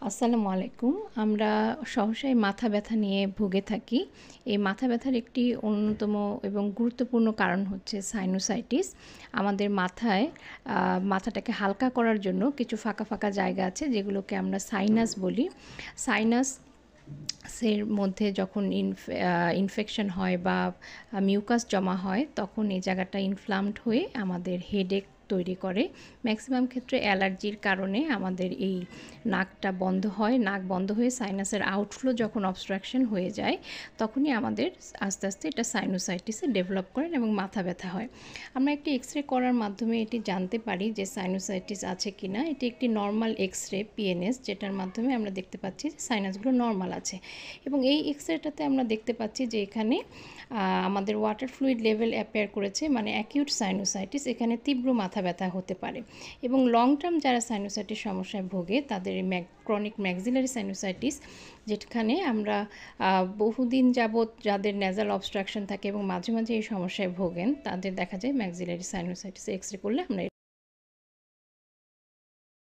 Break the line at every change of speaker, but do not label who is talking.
আসসালামু আলাইকুম। আমরা সহসাই মাথা ব্যথা নিয়ে ভুগে থাকি। এই মাথা ব্যথার একটি অন্যতম এবং গুরুত্বপূর্ণ কারণ হচ্ছে সাইনোসাইটিস। আমাদের মাথায় মাথাটাকে হালকা করার জন্য কিছু ফাঁকা, ফাঁকা জায়গা আছে যেগুলোকে আমরা সাইনাস বলি। সাইনাসের মধ্যে যখন ইনফেকশন হয় বা মিউকাস জমা হয় তখন এই জায়গাটা ইনফ্লামড হয়ে আমাদের হেডেক তৈরি করে। ম্যাক্সিমাম ক্ষেত্রে অ্যালার্জির কারণে আমাদের এই নাকটা বন্ধ হয়, নাক বন্ধ হয়ে সাইনাসের আউটফ্লো যখন অবস্ট্রাকশন হয়ে যায় তখনই আমাদের আস্তে আস্তে এটা সাইনোসাইটিসে ডেভেলপ করেন এবং মাথা ব্যথা হয়। আমরা একটি এক্স-রে করার মাধ্যমে এটি জানতে পারি যে সাইনোসাইটিস আছে কি না। এটি একটি নর্মাল এক্স-রে পিএনএস, যেটার মাধ্যমে আমরা দেখতে পাচ্ছি যে সাইনাসগুলো নর্মাল আছে এবং এই এক্স-রেটাতে আমরা দেখতে পাচ্ছি যে এখানে আমাদের ওয়াটার ফ্লুইড লেভেল অ্যাপিয়ার করেছে, মানে অ্যাকিউট সাইনোসাইটিস। এখানে তীব্র মাথা ব্যথা হতে পারে এবং লং টার্ম যারা সাইনোসাইটিস সমস্যায় ভোগে তাদের ক্রনিক ম্যাক্সিলারি সাইনোসাইটিস, যেখানে আমরা বহুদিন যাবৎ যাদের নেজাল অবস্ট্রাকশন থাকে এবং মাঝে মাঝে এই সমস্যায় ভোগেন তাদের দেখা যায় ম্যাক্সিলারি সাইনোসাইটিস। এক্স রে করলে আমরা